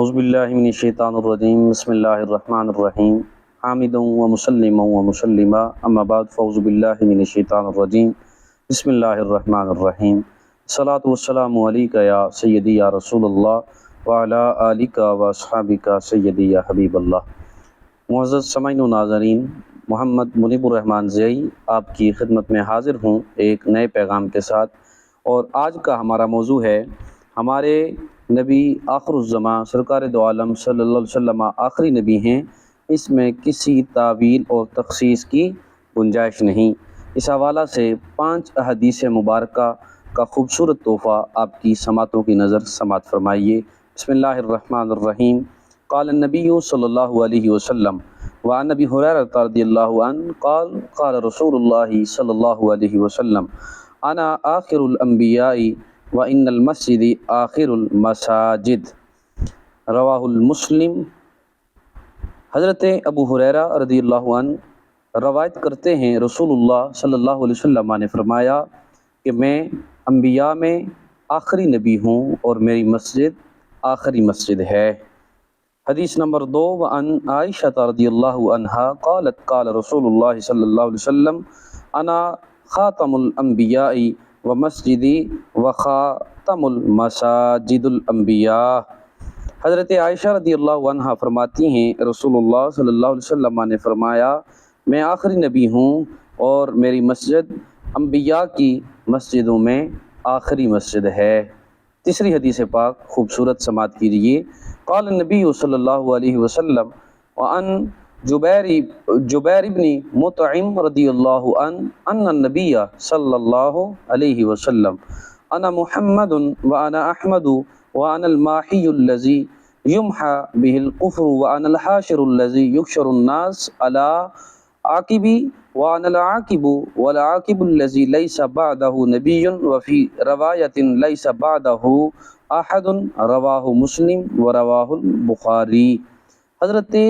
اعوذ باللہ من الشیطان الرجیم بسم اللہ الرحمن الرحیم حامدا و مسلما و مسلما اما بعد فاعوذ باللہ من الشیطان الرجیم بسم اللہ الرحمن الرحیم الصلاۃ والسلام علیک یا سیدی یا رسول اللہ وعلی آلک و اصحابک سیدی یا حبیب اللہ۔ معزز سامعین و ناظرین، محمد منیب الرحمن زئی آپ کی خدمت میں حاضر ہوں ایک نئے پیغام کے ساتھ، اور آج کا ہمارا موضوع ہے ہمارے نبی آخر الزماں سرکار دو عالم صلی اللہ علیہ وسلم آخری نبی ہیں، اس میں کسی تعویل اور تخصیص کی گنجائش نہیں۔ اس حوالہ سے 5 احادیث مبارکہ کا خوبصورت تحفہ آپ کی سماعتوں کی نظر سماعت فرمائیے۔ بسم اللہ الرحمن الرحیم۔ قال النبی صلی اللہ علیہ وسلم وعن ابی ہریرہ رضی اللہ عنہ قال قال رسول اللہ صلی اللہ علیہ وسلم انا آخر الانبیاء وَإِنَّ الْمَسْجِدِ آخِرُ الْمَسَاجِدِ رواہ المسلم۔ حضرت ابو ہریرہ رضی اللہ عنہ روایت کرتے ہیں رسول اللہ صلی اللہ علیہ وسلم نے فرمایا کہ میں انبیاء میں آخری نبی ہوں اور میری مسجد آخری مسجد ہے۔ حدیث نمبر 2 وعن عائشہ رضی اللہ عنہا قالت قال رسول اللہ صلی اللہ علیہ وسلم انا خاتم الانبیاء و مسجدی و خاتم المساجد الانبیاء۔ حضرت عائشہ رضی اللہ عنہ فرماتی ہیں رسول اللہ صلی اللہ علیہ وسلم نے فرمایا میں آخری نبی ہوں اور میری مسجد انبیاء کی مسجدوں میں آخری مسجد ہے۔ تیسری حدیث پاک خوبصورت سماعت کیجیے۔ قال النبی صلی اللہ علیہ وسلم وعن جبیر بن مطعم رضی اللہ عنہ ان النبی صلی اللہ علیہ وسلم انا محمد وانا احمد وانا الماحی الذی یمحى به الكفر وانا الحاشر الذی یحشر الناس على عاقبی وانا العاقب والعاقب الذی لیس بعده نبی وفی روایت لیس بعده احد رواہ مسلم ورواہ البخاری۔ حضرت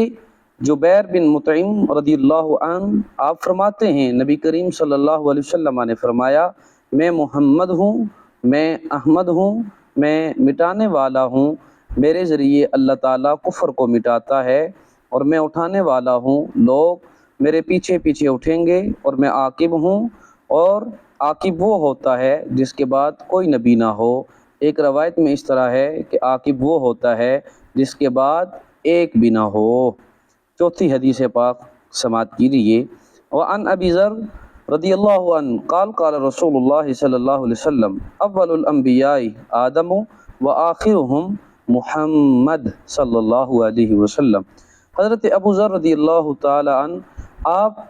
جبیر بن مطعم رضی اللہ عنہ آپ فرماتے ہیں نبی کریم صلی اللہ علیہ وسلم نے فرمایا میں محمد ہوں، میں احمد ہوں، میں مٹانے والا ہوں، میرے ذریعے اللہ تعالیٰ کفر کو مٹاتا ہے، اور میں اٹھانے والا ہوں، لوگ میرے پیچھے پیچھے اٹھیں گے، اور میں عاقب ہوں، اور عاقب وہ ہوتا ہے جس کے بعد کوئی نبی نہ ہو۔ ایک روایت میں اس طرح ہے کہ عاقب وہ ہوتا ہے جس کے بعد ایک بھی نہ ہو۔ چوتھی حدیث پاک سماعت کیجیے۔ وعن ابی ذر رضی اللہ عنہ قال قال رسول اللہ صلی اللہ علیہ وسلم اول الانبیاء آدم وآخرهم محمد صلی اللہ علیہ وسلم۔ حضرت ابو ذر رضی اللہ تعالی عنہ آپ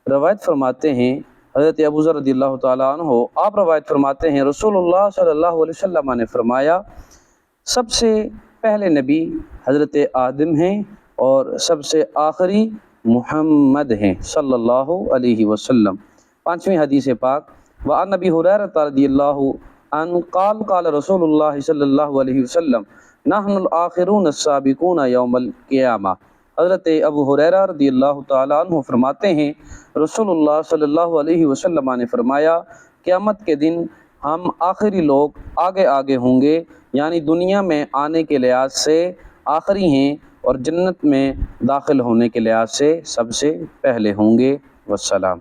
روایت فرماتے ہیں حضرت ابو ذر رضی اللہ تعالی عنہ آپ روایت فرماتے ہیں رسول اللہ صلی اللہ علیہ وسلم نے فرمایا سب سے پہلے نبی حضرت آدم ہیں اور سب سے آخری محمد ہیں صلی اللہ علیہ وسلم۔ 5ویں حدیث پاک وعن ابی ہریرہ رضی اللہ عنہ قال قال رسول اللہ صلی اللہ علیہ وسلم نحن الآخرون السابقون یوم القیامہ۔ حضرت ابو ہریرہ رضی اللہ تعالی عنہ فرماتے ہیں رسول اللہ صلی اللہ علیہ وسلم نے فرمایا قیامت کے دن ہم آخری لوگ آگے آگے ہوں گے، یعنی دنیا میں آنے کے لحاظ سے آخری ہیں اور جنت میں داخل ہونے کے لحاظ سے سب سے پہلے ہوں گے۔ والسلام۔